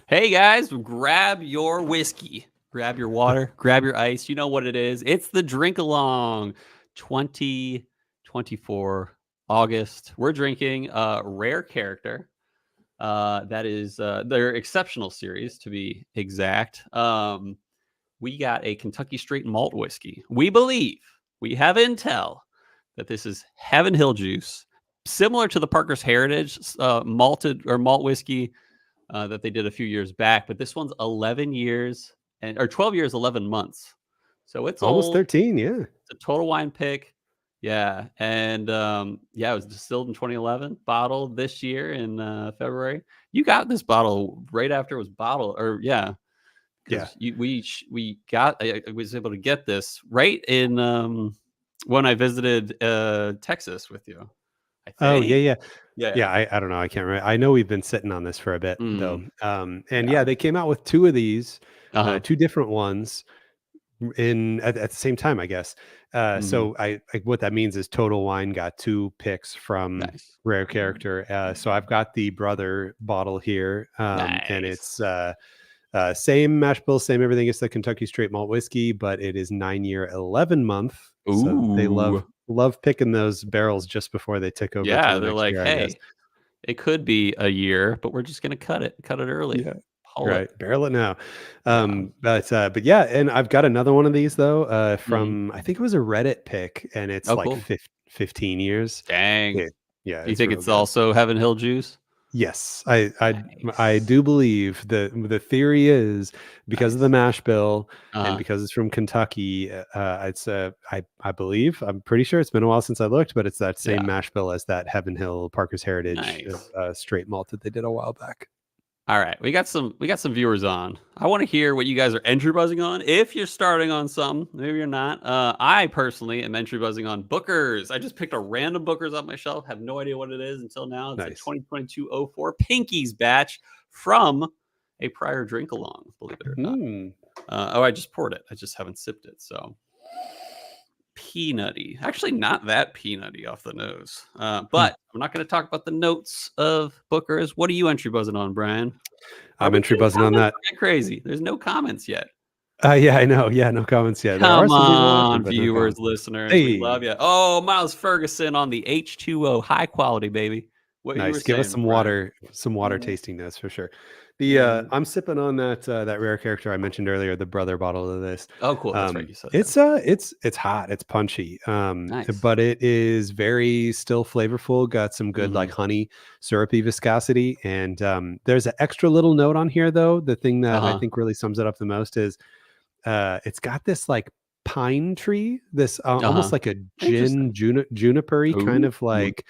Hey guys, grab your whiskey, grab your water, grab your ice. You know what it is. It's the drink along 2024 August. We're drinking a rare character. That is their exceptional series to be exact. We got a Kentucky straight malt whiskey. We believe we have intel that this is Heaven Hill juice, similar to the Parker's Heritage malted or malt whiskey that they did a few years back, but this one's 11 years or 12 years, 11 months. So it's Almost old. 13, yeah. It's a total wine pick. Yeah. And yeah, it was distilled in 2011, bottled this year in February. You got this bottle right after it was bottled, or yeah, Yeah. because we got I was able to get this right in when I visited Texas with you. I Oh, yeah, think. yeah. Yeah. Yeah, I don't know, I can't remember. I know we've been sitting on this for a bit, though. Mm, And yeah. yeah, they came out with 2 of these, Uh-huh. 2 different ones at the same time, I guess. Hmm. So what that means is Total Wine got 2 picks from Nice. Rare Character. So I've got the brother bottle here, and Nice. it's same mash bill, same everything as the Kentucky Straight Malt Whiskey, but it is 9-year, 11-month. So they Ooh. love picking those barrels just before they tick over to Yeah, the they're next like, year, I guess. "Hey, it could be a year, but we're just gonna cut it early. Yeah. Pull it." Right. Barrel it now. Yeah. But yeah, and I've got another one of these though, Mhm. from I think it was a Reddit pick, and it's Oh, like cool. 15 years. Dang. Yeah, yeah, Do you it's think real it's good. also Heaven Hill juice? Yes, I Nice. do believe the theory is because of the Nice. mash bill and Uh-huh. because it's from Kentucky. It's I believe I'm pretty sure it's been a while since I looked, but it's that same Yeah. mash bill as that Heaven Hill Parker's Heritage Nice. straight malt that they did a while back. All right, we got some viewers on. I want to hear what you guys are entry buzzing on. If you're starting on some, maybe you're not. I personally am entry buzzing on Booker's. I just picked a random Booker's off my shelf. Have no idea what it is until now. It's a Nice. 2022-04 Pinkies batch from a prior drink along. Believe it or not. Hmm. Oh, I just poured it. I just haven't sipped it. So peanutty. Actually, not that peanutty off the nose. Hmm. But I'm not going to talk about the notes of Booker's. What are you entry buzzing on, Brian? Are I'm we entry getting buzzing on comments? that. Am I crazy? There's no comments yet. Yeah, I know. Yeah, no comments yet. There are Come some people watching, on, but no viewers, comments. listeners. We love Hey, you. Oh, Miles Ferguson on the H2O. High quality, baby. What you were nice. Give us saying, Brian. some water Mhm, tasting notes for sure. The mhm. I'm sipping on that rare character I mentioned earlier, the brother bottle of this. Oh, cool. That's right. You said that. It's hot, it's punchy. Nice. But it is very still flavorful, got some good like Hmm. honey syrupy viscosity. And there's an extra little note on here though. The thing that I Uh-huh. think really sums it up the most is it's got this like pine tree, this almost Uh-huh. like a Interesting. juniper-y kind Ooh. of like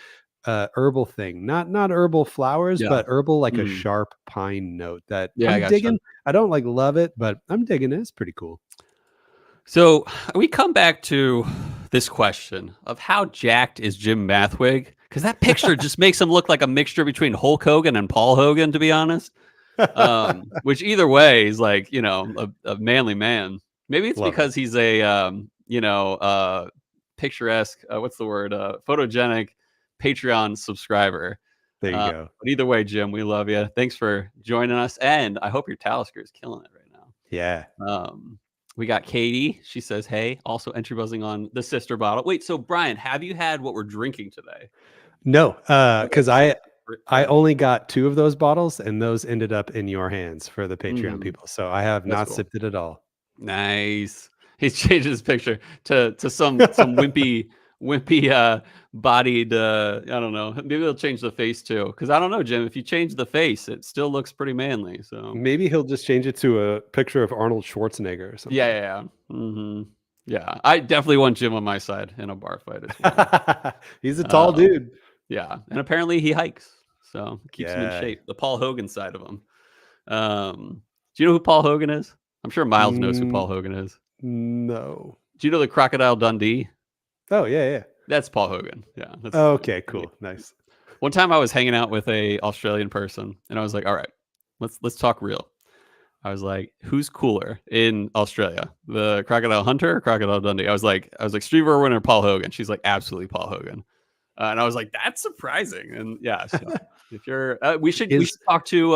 herbal thing. Not herbal flowers, Yeah. but herbal like a Mm. sharp pine note that Yeah, I I'm gotcha. digging. I don't like love it, but I'm digging it. It's pretty cool. So we come back to this question of how jacked is Jim Mathwig? Because that picture just makes him look like a mixture between Hulk Hogan and Paul Hogan, to be honest. Which either way is like, a manly man. Maybe it's Love it. because he's a picturesque, what's the word? Photogenic Patreon subscriber. There you go. But either way, Jim, we love you. Thanks for joining us. And I hope your Talisker is killing it right Yeah. now. We got Katie. She says, hey, also entry buzzing on the sister bottle. Wait, so Brian, have you had what we're drinking today? No, Okay, because cool. I Fair enough. only got 2 of those bottles, and those ended up in your hands for the Patreon Hmm. people. So I have That's not cool. sipped it at all. Nice. He's changed his picture to some wimpy bodied I don't know. Maybe they'll change the face too. Because I don't know, Jim. If you change the face, it still looks pretty manly. So Maybe he'll just change it to a picture of Arnold Schwarzenegger or yeah, something. yeah, yeah. Yeah. I definitely want Jim on my side in a bar fight as well. He's a tall Um, dude. yeah. And apparently he hikes. So it keeps him in Yeah. shape. The Paul Hogan side of him. Do you know who Paul Hogan is? I'm sure Miles knows who Mm, Paul Hogan is. no. Do you know the Crocodile Dundee? Oh, yeah, yeah. That's Paul Hogan. Yeah, that's his name. Okay, Yeah. cool. Nice. One time I was hanging out with a Australian person and I was like, "All right, let's talk real." I was like, "Who's cooler in Australia? The Crocodile Hunter or Crocodile Dundee?" I was like, "Steve Irwin or Paul Hogan?" She's like, "Absolutely Paul Hogan." And I was like, "That's surprising." And yeah, so If you're, we should Is talk to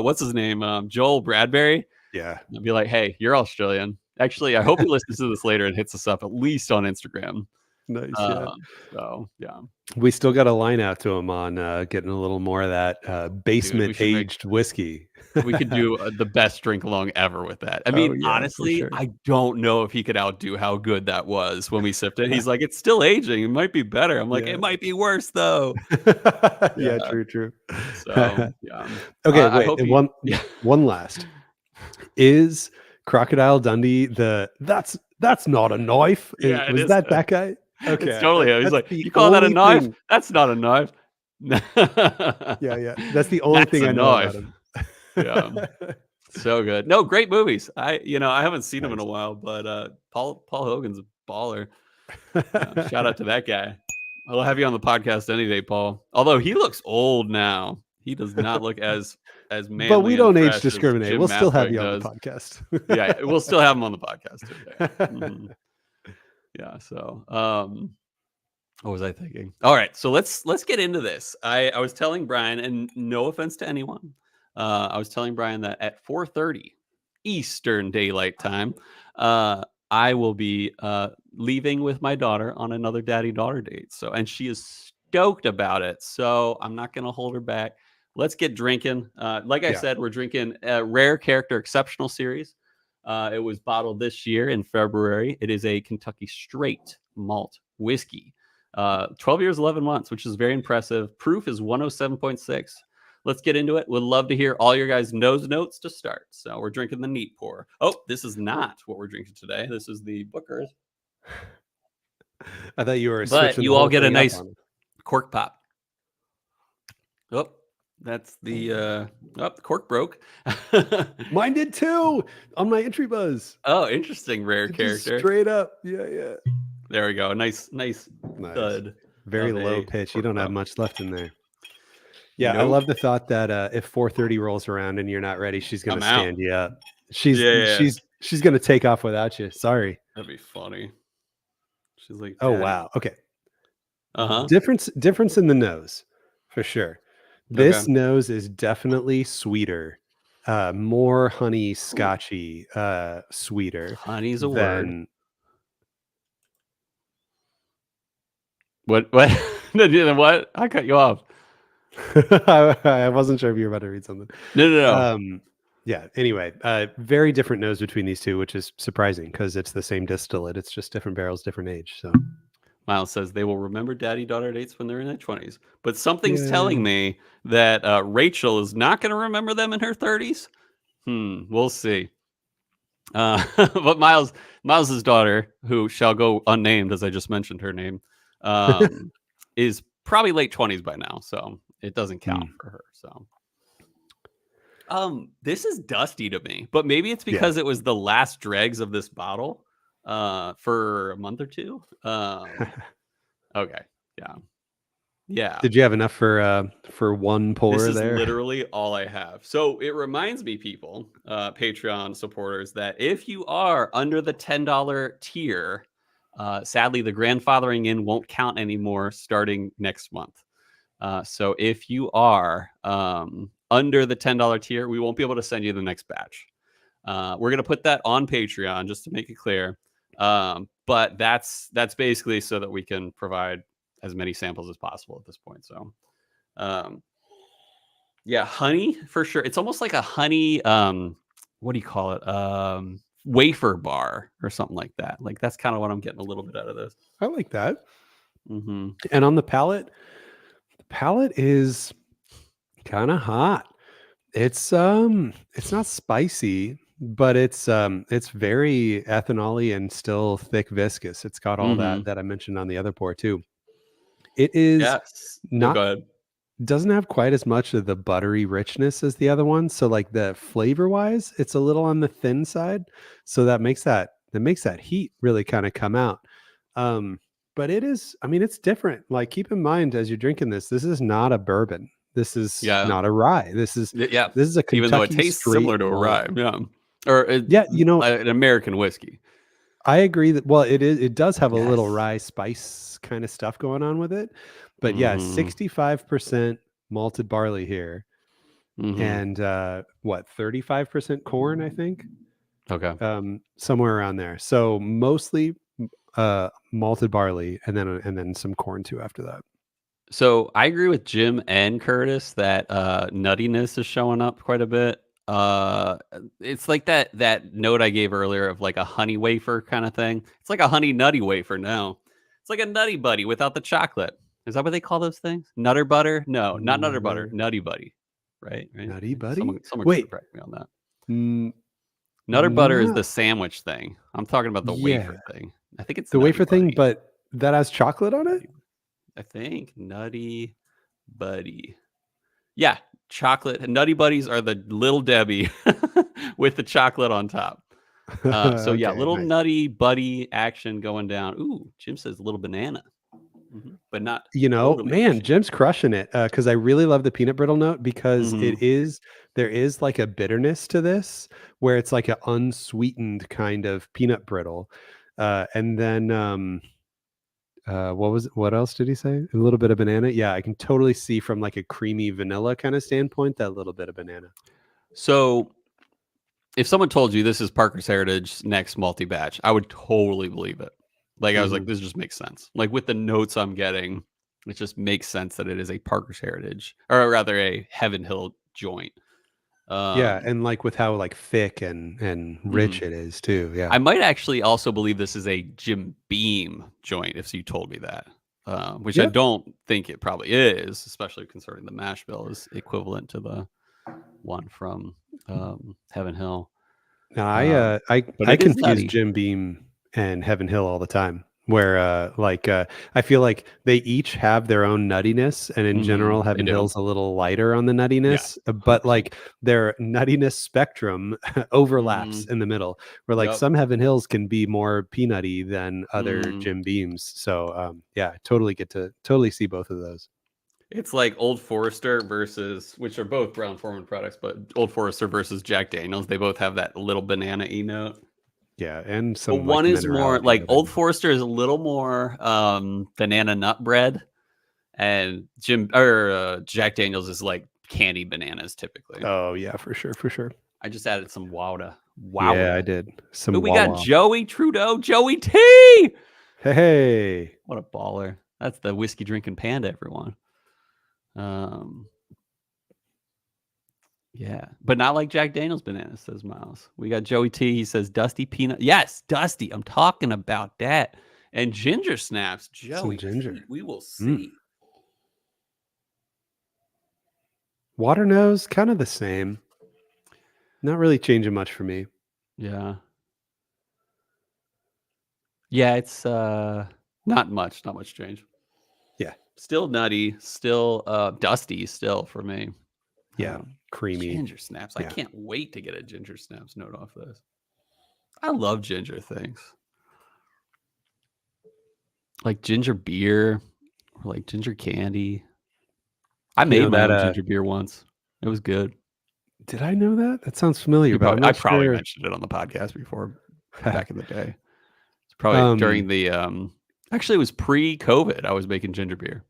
what's his name, Joel Bradbury, yeah, and be like, hey, you're Australian. Actually, I hope he listens to this later and hits us up at least on Instagram. nice. Yeah, So yeah, we still got a line out to him on getting a little more of that dude, we basement should make. aged whiskey. We could do the best drink along ever with that. I Oh mean, yeah, for honestly, sure. I don't know if he could outdo how good that was when we sipped it. He's like, it's still aging. It might be better. I'm like, Yeah. it might be worse though. Yeah. Yeah, true. So yeah. Okay, I wait. hope And he. one Yeah. one last. Is Crocodile Dundee that's not a knife? Yeah. It Was is. that guy? It's Okay. totally him. He's That's like, the you call that a only knife? thing. That's not a knife. Yeah. That's the only That's thing a I know about knife. him. Yeah. So good. No, great movies. I haven't seen them in a Nice. while, but Paul Hogan's a baller. Shout out to that guy. I'll have you on the podcast any day, Paul. Although he looks old now. He does not look as But manly we and don't age fresh as discriminate. Jim We'll still have Mathweg you on the does. podcast. Yeah, we'll still have him on the podcast too. Yeah. Mhm. Yeah, so what was I thinking? All right, so let's get into this. I was telling Brian, and no offense to anyone, I was telling Brian that at 4:30 Eastern Daylight Time, I will be leaving with my daughter on another daddy-daughter date. So, and she is stoked about it. So I'm not gonna hold her back. Let's get drinking. Like I Yeah. said, we're drinking a Rare Character Exceptional Series. It was bottled this year in February. It is a Kentucky straight malt whiskey. 12 years, 11 months, which is very impressive. Proof is 107.6. Let's get into it. Would love to hear all your guys' nose notes to start. So we're drinking the neat pour. Oh, this is not what we're drinking today. This is the Booker's. I thought you were But switching you the all whole get a thing up nice on it. cork pop. Oh, that's the the cork broke. Mine did too on my entry buzz. Oh, interesting. Rare It just character. straight up. Yeah. There we go. Nice thud. Very of low a pitch. You cork don't have pop. much left in there. Yeah, I Nope. love the thought that if 4:30 rolls around and you're not ready, she's gonna I'm out. stand you up. She's Yeah. she's gonna take off without you. Sorry. That'd be funny. She's like, Oh Daddy. wow. Okay. Uh-huh. Difference in the nose for sure. This Okay. nose is definitely sweeter, more honey scotchy, sweeter Honey's a word. than What? What? I cut you off. I wasn't sure if you were about to read something. No. Yeah. Anyway, very different nose between these two, which is surprising because it's the same distillate. It's just different barrels, different age. So Miles says they will remember daddy-daughter dates when they're in their 20s. But something's Yeah. telling me that Rachel is not going to remember them in her 30s. We'll see. But Miles's daughter, who shall go unnamed, as I just mentioned her name, is probably late 20s by now. So it doesn't count for her. So this is dusty to me, but maybe it's because it was the last dregs of this bottle for a month or two. Okay. Yeah. Did you have enough for one pour This is there? literally all I have. So it reminds me, people, Patreon supporters, that if you are under the $10 tier, sadly, the grandfathering in won't count anymore starting next month. So if you are under the $10 tier, we won't be able to send you the next batch. We're going to put that on Patreon just to make it clear. But that's basically so that we can provide as many samples as possible at this point. So, yeah, honey for sure. It's almost like a honey, what do you call it? Wafer bar or something like that. Like that's kind of what I'm getting a little bit out of this. I like that. Mm-hmm. And on the palate is kind of hot. It's not spicy, but it's very ethanol-y and still thick viscous. It's got all that I mentioned on the other pour too. It is No, not go ahead. doesn't have quite as much of the buttery richness as the other one. So like the flavor wise, it's a little on the thin side. So that makes that heat really kind of come out. But it is, I mean, it's different. Like keep in mind as you're drinking this is not a bourbon. This is not a rye. This is a Kentucky, even though it tastes similar to a rye. Yeah. Or an American whiskey. I agree that it does have a little rye spice kind of stuff going on with it. But 65% malted barley here, Mm-hmm. and 35% corn, I think, Okay. somewhere around there. So mostly malted barley, and then some corn too after that. So I agree with Jim and Curtis that nuttiness is showing up quite a bit. It's like that note I gave earlier of like a honey wafer kind of thing. It's like a honey nutty wafer now. It's like a nutty buddy without the chocolate. Is that what they call those things? Nutter butter? No, not nutter butter. Nutter, Nutty buddy. Right? Right? nutty Right? buddy. Someone could Wait, correct me on that. mm, Nutter butter is not the sandwich thing. I'm talking about the yeah, wafer thing. I think it's the nutty wafer thing, buddy. but that has chocolate on it. Nutty, I think nutty buddy. Yeah, chocolate. Nutty Buddies are the Little Debbie with the chocolate on top. So yeah, Okay, little nice. nutty buddy action going down. Ooh, Jim says little banana, but not You know, totally man, appreciate. Jim's crushing it because I really love the peanut brittle note because Mm-hmm. there is like a bitterness to this where it's like an unsweetened kind of peanut brittle. And then what else did he say? A little bit of banana. Yeah, I can totally see from like a creamy vanilla kind of standpoint that little bit of banana. So if someone told you this is Parker's Heritage next multi-batch, I would totally believe it. Like I was like, Mhm. this just makes sense. Like with the notes I'm getting, it just makes sense that it is a Parker's Heritage, or rather a Heaven Hill joint. Yeah, Um, and like with how like thick and rich mhm. it is too. Yeah. I might actually also believe this is a Jim Beam joint if you told me that, which I Yeah. don't think it probably is, especially considering the mash bill is equivalent to the one from Heaven Hill. No, Um, but I it is confuse nutty. Jim Beam and Heaven Hill all the time. Where I feel like they each have their own nuttiness, and in general, They Heaven do. Hill's a little lighter on the Yeah, nuttiness, but 100%. like their nuttiness spectrum overlaps Hmm. in the middle. Where like Yep. some Heaven Hills can be more peanutty than other Hmm. Jim Beams. So yeah, totally see both of those. It's like Old Forester versus, which are both Brown Forman products, but Old Forester versus Jack Daniels. They both have that little banana e note. Yeah, and But some one like is more minerality like with it. Old Forester is a little more banana nut bread, and Jim or Jack Daniels is like candy bananas typically. Oh yeah, for sure, for sure. I just added some Wowda. Yeah, I Wowda. did Ooh, some we got Wawa. Joey Trudeau, Joey T. Hey, hey. What a baller! That's the whiskey drinking panda, everyone. Um, yeah, but not like Jack Daniels bananas, says Miles. We got Joey T. He says Dusty peanut. Yes, Dusty. I'm talking about that. And ginger snaps, Some Joey ginger. T. We will Mm. see. Water nose, kind of the same. Not really changing much for me. Yeah. Yeah, it's not much change. Yeah. Still nutty, still dusty still for me. Yeah. Creamy. Ginger snaps. I Yeah. can't wait to get a ginger snaps note off this. I love ginger things. Like ginger beer or like ginger candy. I You made know my that own ginger beer once. It was good. did I know that? That sounds familiar, but I'm I not probably sure. mentioned it on the podcast before back in the day. It's probably um during the actually it was pre-COVID. I was making ginger beer.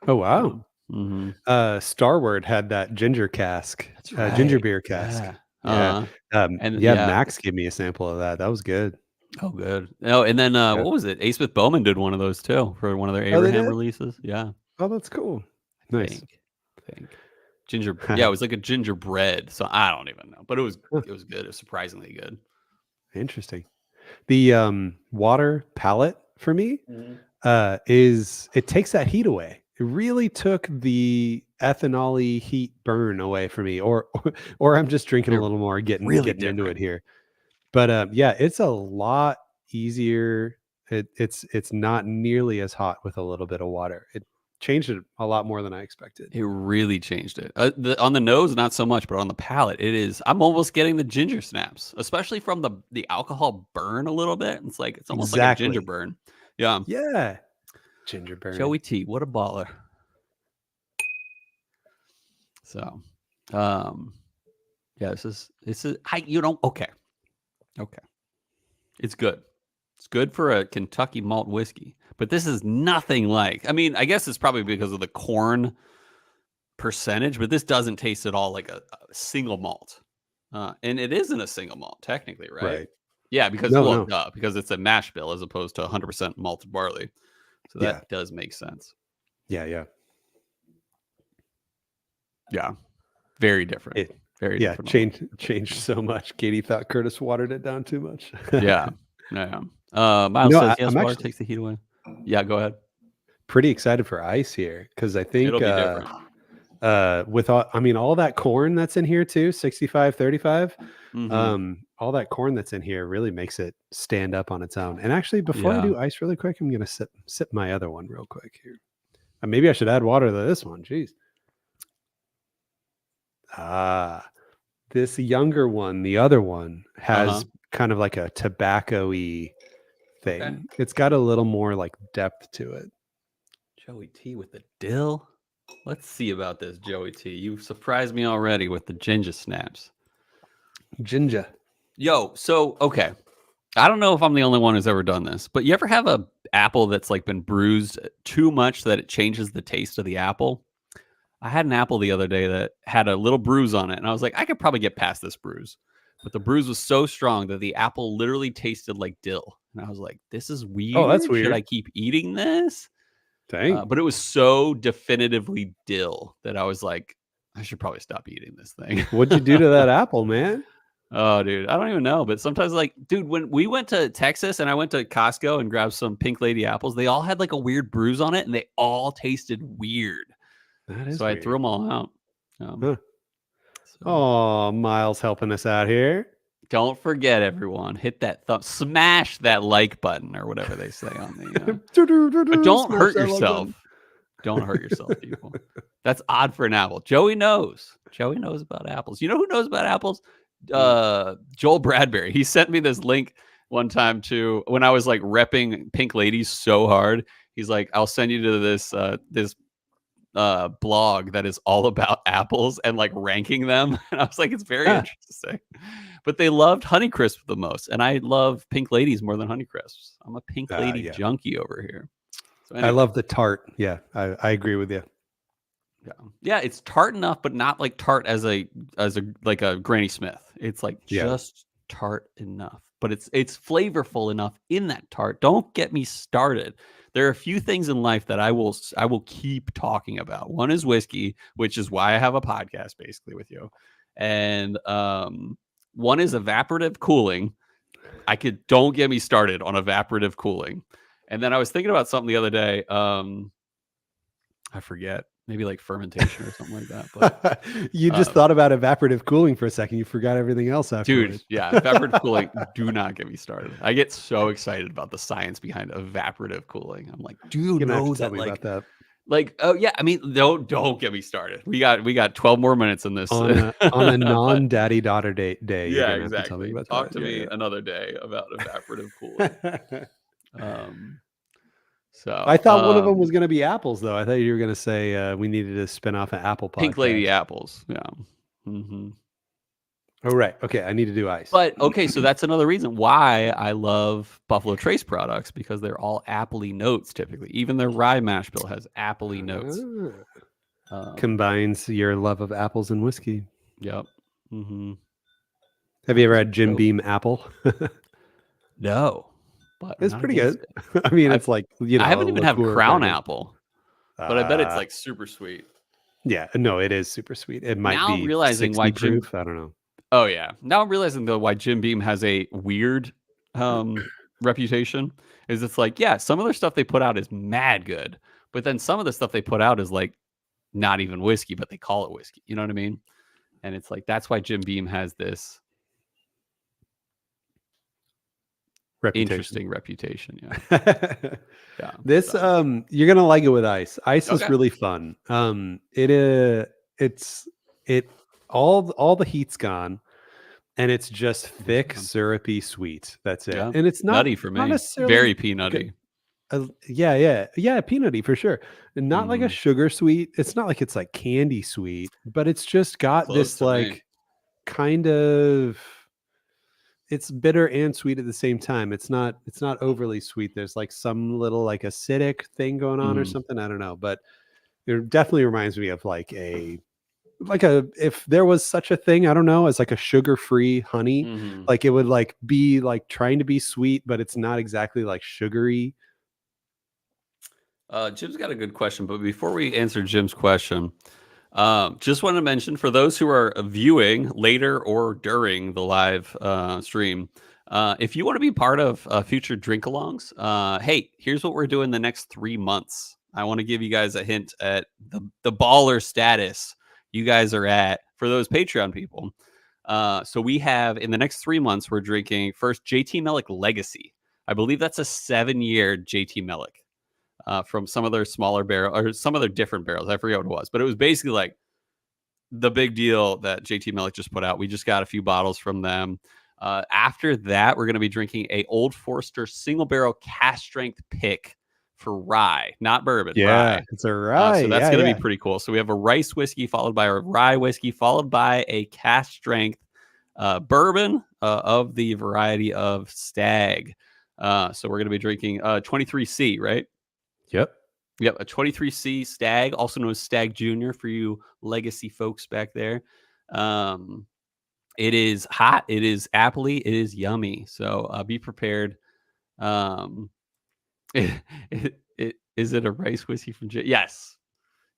oh wow. Mm-hmm. Starward had that ginger cask, That's ginger right. beer cask. Yeah. Yeah. And Yeah, yeah. Max gave me a sample of that. That was good. Oh, good. Oh, and then Yeah. what was it? A. Smith Bowman did one of those too for one of their Oh, they Abraham did? releases. Yeah, Oh, that's cool. I Nice. think. I think ginger. Yeah, it was like a gingerbread. So I don't even know, but Huh, it was good. It was surprisingly good. interesting. The water palette for me Mhm. is it takes that heat away. It really took the ethanol heat burn away for me, or I'm just drinking a They're little more, really getting into it different. here. But yeah, it's a lot easier. It's not nearly as hot with a little bit of water. It changed it a lot more than I expected. It really changed it. On the nose, not so much, but on the palate, it is. I'm almost getting the ginger snaps, especially from the alcohol burn a little bit. It's almost like a ginger Exactly. burn. Yeah. Yeah. Ginger burn. Joey T, what a baller. So, um, yeah, this is okay. Okay. It's good. It's good for a Kentucky malt whiskey, but this is nothing like. I mean, I guess it's probably because of the corn percentage, but this doesn't taste at all like a single malt. And it isn't a single malt, technically, right? Right. Yeah, because No. because it's a mash bill as opposed to 100% malted barley. So Yeah. that does make sense. Yeah. Yeah. Very different. Very different. Changed so much. Katie thought Curtis watered it down too much. Yeah. Miles says, yes, I'm water actually takes the heat away. Yeah, go ahead. pretty excited for ice here because I think It'll be different. with all that corn that's in here too, 65-35. All that corn that's in here really makes it stand up on its own. And actually, before I do ice really quick, I'm gonna sip my other one real quick here. Maybe I should add water to this one. Jeez. This younger one, the other one, has kind of like a tobacco-y thing. Okay. It's got a little more like depth to it. Joey T with the dill. Let's see about this, Joey T. You've surprised me already with the ginger snaps. Ginger. Yo, so, okay. I don't know if I'm the only one who's ever done this, but you ever have a apple that's like been bruised too much that it changes the taste of the apple? I had an apple the other day that had a little bruise on it, and I was like, I could probably get past this bruise. But the bruise was so strong that the apple literally tasted like dill. And I was like, this is weird. Oh, that's weird. Should I keep eating this? Dang. But it was so definitively dill that I was like, I should probably stop eating this thing. What'd you do to that apple, man? Oh, dude, I don't even know. But sometimes, like, dude, when we went to Texas and I went to Costco and grabbed some Pink Lady apples, they all had like a weird bruise on it and they all tasted weird. That is so weird. I threw them all out. Oh, Miles helping us out here. Don't forget, everyone, hit that smash that like button or whatever they say on the. But don't hurt yourself. Don't hurt yourself, people. That's odd for an apple. Joey knows. Joey knows about apples. You know who knows about apples? Joel Bradbury. He sent me this link one time to when I was like repping Pink Ladies so hard. He's like, I'll send you to this blog that is all about apples and like ranking them. And I was like, it's very interesting. But they loved Honeycrisp the most, and I love Pink Ladies more than Honeycrisps. I'm a Pink Lady junkie over here. So anyway. I love the tart. Yeah, I agree with you. Yeah, it's tart enough, but not like tart as a like a Granny Smith. It's like just tart enough, but it's flavorful enough in that tart. Don't get me started. There are a few things in life that I will keep talking about. One is whiskey, which is why I have a podcast basically with you, and one is evaporative cooling. Don't get me started on evaporative cooling. And then I was thinking about something the other day. I forget. Maybe like fermentation or something like that. But you just thought about evaporative cooling for a second. You forgot everything else afterwards. Dude, yeah, evaporative cooling. Do not get me started. I get so excited about the science behind evaporative cooling. I'm like, do you know that? Like, about that. Like, oh yeah. I mean, don't get me started. We got 12 more minutes in this on a non-daddy daughter day. Yeah, exactly. Talk to me another day about evaporative cooling. So I thought one of them was going to be apples, though. I thought you were going to say we needed to spin off an apple podcast. Pink Lady apples. Yeah. Mm-hmm. Oh, right. Okay. I need to do ice. But okay, so that's another reason why I love Buffalo Trace products, because they're all appley notes typically. Even their rye mash bill has appley notes. Combines your love of apples and whiskey. Yep. Mm-hmm. Have you ever had Jim Beam apple? No. But it's pretty good. I mean, it's like, I haven't even had Crown Apple, but I bet it's like super sweet. Yeah, no, it is super sweet. It might be realizing why proof. I don't know. Oh yeah, now I'm realizing though why Jim Beam has a weird reputation. Is it's like, yeah, some of their stuff they put out is mad good, but then some of the stuff they put out is like not even whiskey, but they call it whiskey. You know what I mean? And it's like that's why Jim Beam has this. Interesting reputation. Yeah. This you're gonna like it with ice. Ice is really fun. It's all the heat's gone, and it's just thick, syrupy sweet. That's it. And it's not nutty for me. Not necessarily very peanutty. Yeah, peanutty for sure. And not like a sugar sweet. It's not like it's like candy sweet, but it's just got this like kind of. It's bitter and sweet at the same time. It's not overly sweet. There's like some little like acidic thing going on or something. I don't know, but It definitely reminds me of like a if there was such a thing, I don't know, as like a sugar-free honey, Hmm. like it would like be like trying to be sweet, but it's not exactly like sugary. Jim's got a good question, but before we answer Jim's question, just want to mention for those who are viewing later or during the live stream, if you want to be part of future drink alongs, hey, here's what we're doing the next 3 months. I want to give you guys a hint at the baller status you guys are at for those Patreon people. So we have in the next 3 months, we're drinking first JT Mellick Legacy. I believe that's a 7-year JT Mellick from some of their smaller barrel or some of their different barrels. I forget what it was, but it was basically like the big deal that JT Mellick just put out. We just got a few bottles from them. After that, we're going to be drinking a Old Forester single barrel cast strength pick for rye, not bourbon, Yeah, rye. it's a rye. So that's Yeah, going to be yeah. pretty cool. So we have a rice whiskey followed by a rye whiskey followed by a cast strength bourbon of the variety of Stag. So we're going to be drinking 23C, right? Yep. Yep, a 23C Stag, also known as Stag Junior for you legacy folks back there. It is hot, it is appley, it is yummy. So be prepared. Um, is it a rice whiskey from Yes,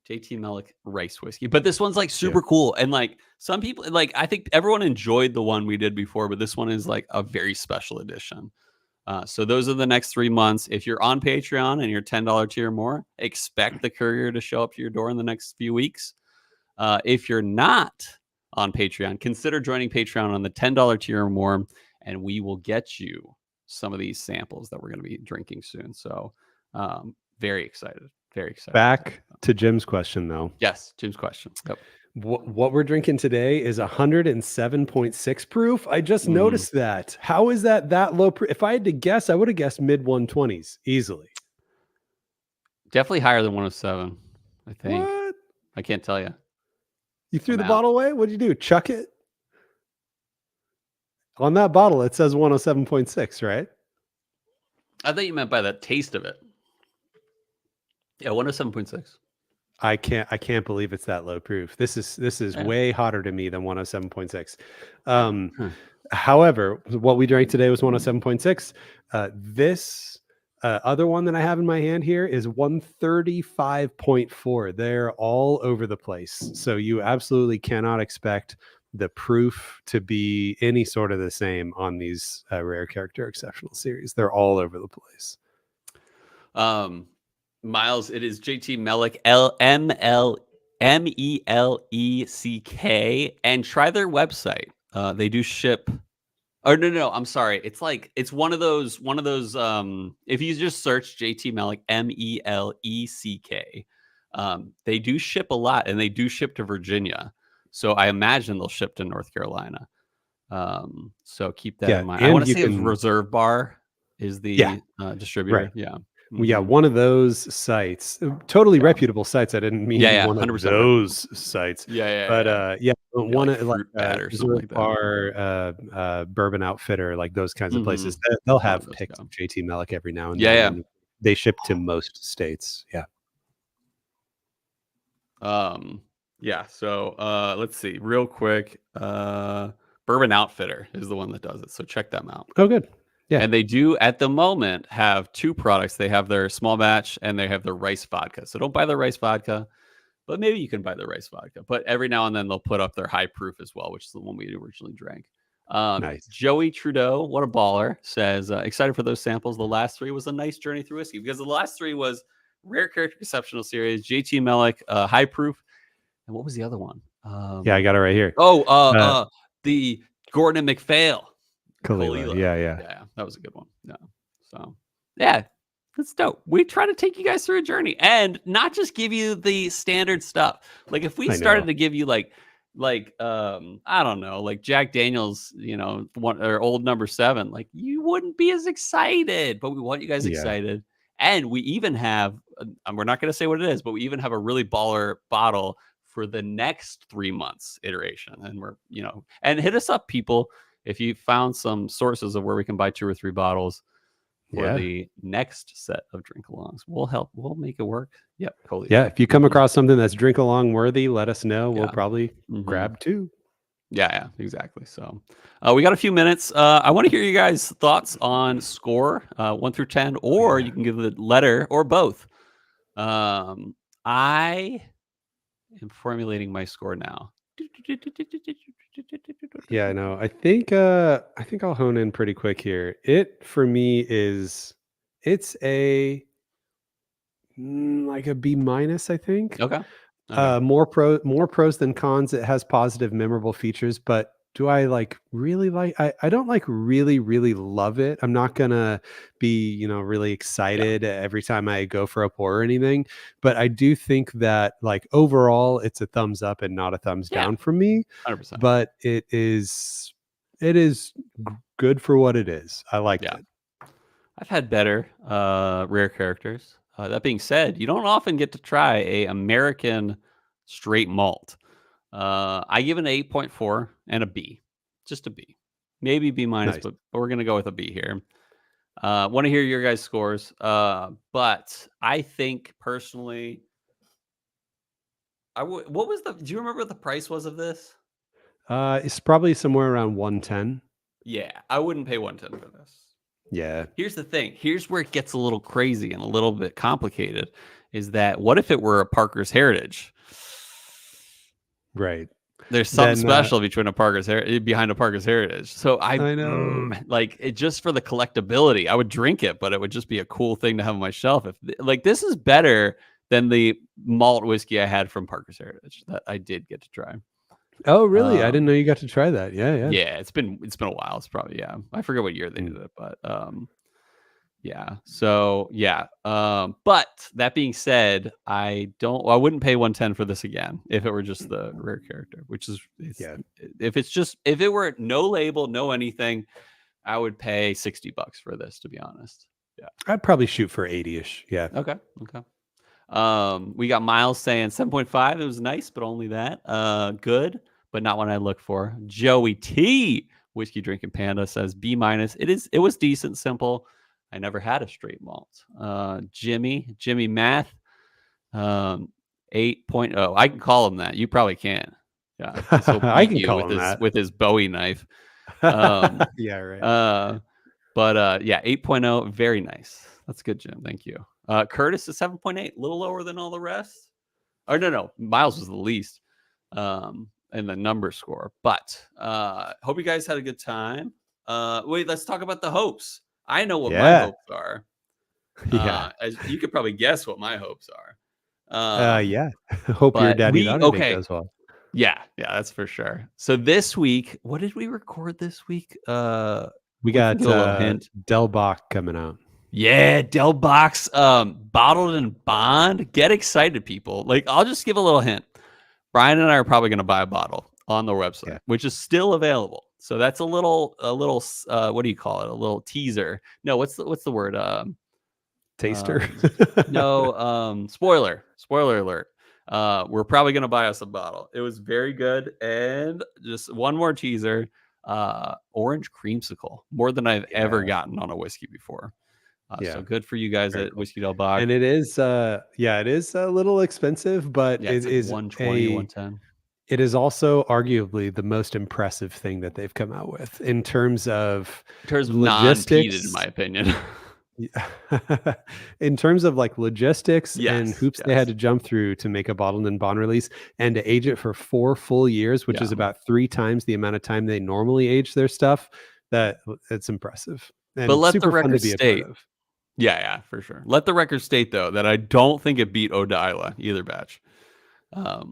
JT Mellick rice whiskey. But this one's like Yep. super cool. And like some people, like I think everyone enjoyed the one we did before, but this one is like a very special edition. So those are the next 3 months. If you're on Patreon and you're $10 tier or more, expect the courier to show up to your door in the next few weeks. If you're not on Patreon, consider joining Patreon on the $10 tier or more, and we will get you some of these samples that we're going to be drinking soon. So very excited. Very excited. Back to Jim's question though. Yes, Jim's question. Yep. What we're drinking today is 107.6 proof. I just noticed that. How is that low proof? If I had to guess, I would have guessed mid 120s easily. Definitely higher than 107, I think. What? I can't tell you. You threw I'm the out. bottle away? What'd you do? Chuck it? On that bottle, it says 107.6, right? I thought you meant by the taste of it. Yeah, 107.6. I can't believe it's that low proof. This is way hotter to me than 107.6. However, what we drank today was 107.6. This other one that I have in my hand here is 135.4. They're all over the place. So you absolutely cannot expect the proof to be any sort of the same on these rare character exceptional series. They're all over the place. Miles, it is JT Mellick, Melleck, and try their website. They do ship. Oh no, I'm sorry. It's like it's one of those. If you just search JT Mellick, Melleck, they do ship a lot, and they do ship to Virginia. So I imagine they'll ship to North Carolina. So keep that in mind. I want to say it's Reserve Bar is the distributor. Right. Yeah. Yeah, one of those sites, totally reputable sites. I didn't mean one of those sites. But one like like Reserve Bar, Bourbon Outfitter, like those kinds of places. They'll have picks of JT Mellick every now and then. And they ship to most states. Yeah. So let's see real quick. Bourbon Outfitter is the one that does it. So check them out. Oh, good. Yeah. And they do at the moment have two products. They have their small batch and they have their rice vodka. So don't buy the rice vodka, but maybe you can buy the rice vodka. But every now and then they'll put up their high proof as well, which is the one we originally drank. Nice. Joey Trudeau, what a baller, says, excited for those samples. The last three was a nice journey through whiskey because the last three was Rare Character Exceptional Series, JT Mellick, high proof. And what was the other one? Yeah, I got it right here. The Gordon and MacPhail. Kalila. Yeah, that was a good one. Yeah. So, yeah, that's dope. We try to take you guys through a journey and not just give you the standard stuff. Like if we started to give you like I don't know, like Jack Daniels, one or old number 7, like you wouldn't be as excited, but we want you guys excited. And we even have, we're not going to say what it is, but we even have a really baller bottle for the next 3 months iteration. And we're, and hit us up, people. If you found some sources of where we can buy 2 or 3 bottles, for Yeah. the next set of drink alongs. We'll make it work. Yep, Cole. Yeah. If you come across something that's drink along worthy, let us know. We'll Yeah. probably Mhm. grab 2. Yeah, exactly. So we got a few minutes. I want to hear you guys' thoughts on score 1 through 10, or you can give the letter or both. I am formulating my score now. Yeah, I know. I think I'll hone in pretty quick here. It for me is it's a like a B minus, I think. Okay. Okay. More pros than cons. It has positive, memorable features, but do I like really like I don't like really, really love it. I'm not gonna be, really Yeah. excited every time I go for a pour or anything. But I do think that like overall it's a thumbs up and not a thumbs Yeah. down for me. 100%. But it is good for what it is. I liked Yeah. it. I've had better rare characters. That being said, you don't often get to try a American straight malt. I give it an 8.4 and a B, just a B, maybe B minus, Nice. but we're gonna go with a B here. Want to hear your guys' scores, but I think personally, I would. What was the? Do you remember what the price was of this? It's probably somewhere around 110. Yeah, I wouldn't pay 110 for this. Yeah. Here's the thing. Here's where it gets a little crazy and a little bit complicated. Is that what if it were a Parker's Heritage? Right. There's something Then special between behind a Parker's Heritage. So I know. like it just for the collectability. I would drink it, but it would just be a cool thing to have on my shelf. If like this is better than the malt whiskey I had from Parker's Heritage that I did get to try. Oh, really? I didn't Um, know you got to try that. Yeah, yeah. yeah, it's been a while. It's probably I forget what year they Mm. did it, but yeah. So yeah. But that being said, I wouldn't pay 110 for this again if it were just the rare character, which is Yeah. if it were no label, no anything, I would pay $60 for this, to be honest. Yeah. I'd probably shoot for 80-ish. Yeah. Okay. Okay. We got Miles saying 7.5. It was nice, but only that. Good, but not what I look for. Joey T, whiskey drinking panda, says B minus. It was decent, simple. I never had a straight malt. Jimmy Math, 8.0. I can call him that. You probably can't. Yeah, because he'll I beat can you call him that. with his Bowie knife. Um, Yeah, right. yeah, 8.0, very nice. That's good, Jim. Thank you. Curtis is 7.8, a little lower than all the rest. Or no, Miles was the least in the number score. But hope you guys had a good time. Wait, let's talk about the hopes. I know what my Yeah. hopes are. Yeah. As you could probably guess what my hopes are. Yeah. Hope your But daddy daughter date goes well. yeah, that's for sure. So this week, what did we record this week? We We can got get a little hint. Del Bach coming out. Yeah, Del Box, bottled in bond. Get excited, people. Like, I'll just give a little hint. Brian and I are probably going to buy a bottle on the website, Yeah. which is still available. So that's a little, what do you call it? A little teaser. No, what's the word? Taster. No, spoiler alert. We're probably going to buy us a bottle. It was very good. And just one more teaser, orange creamsicle, more than I've ever gotten on a whiskey before. Yeah. So good for you guys Very at cool. Whiskey Del Bach. And it is it is a little expensive, but Yeah, it it's like is 120, 110. it is also arguably the most impressive thing that they've come out with in terms of In terms of non-peated, in logistics. my opinion. In terms of like logistics and Yes, hoops they had to jump through to make a bottled and bond release and to age it for 4 full years, which is about 3 times the amount of time they normally age their stuff, that it's impressive But and let the super fun to record be a part state. of. Yeah, for sure. Let the record state, though, that I don't think it beat Odila either batch. But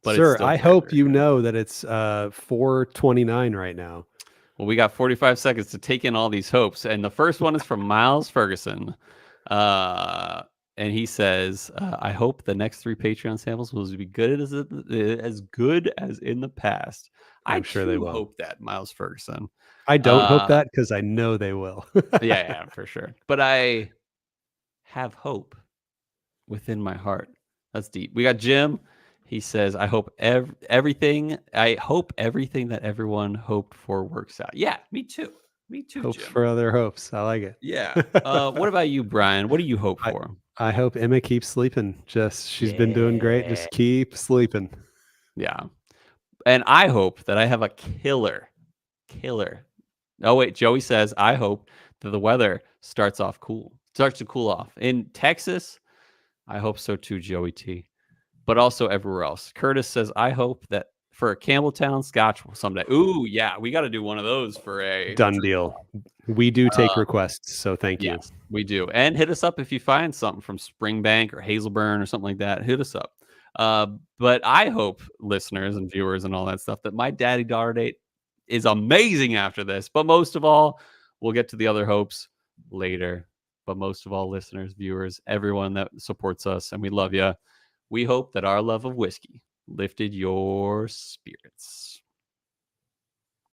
it's Sir, still I very, hope very you good. know that it's 429 right now. Well, we got 45 seconds to take in all these hopes. And the first one is from Miles Ferguson. And he says, I hope the next 3 Patreon samples will be as good as in the past. I'm sure they too will. hope that, Miles Ferguson. I don't hope that because I know they will. Yeah, for sure. But I have hope within my heart. That's deep. We got Jim. He says, I hope everything that everyone hoped for works out. Yeah, me too. Me too, Hopes Jim. for other hopes. I like it. Yeah. What about you, Brian? What do you hope I for? I hope Emma keeps sleeping. Just she's been doing great. Yeah. Just keep sleeping. Yeah. And I hope that I have a killer. Oh, wait. Joey says, I hope that the weather starts to cool off. In Texas, I hope so too, Joey T. But also everywhere else. Curtis says, I hope that for a Campbelltown Scotch someday. Ooh, yeah. We got to do one of those for a Done drink. deal. We do take requests, so thank you. Yes, we do. And hit us up if you find something from Springbank or Hazelburn or something like that. Hit us up. But I hope listeners and viewers and all that stuff that my daddy daughter date is amazing after this. But most of all, we'll get to the other hopes later. But most of all, listeners, viewers, everyone that supports us, and we love you. We hope that our love of whiskey lifted your spirits.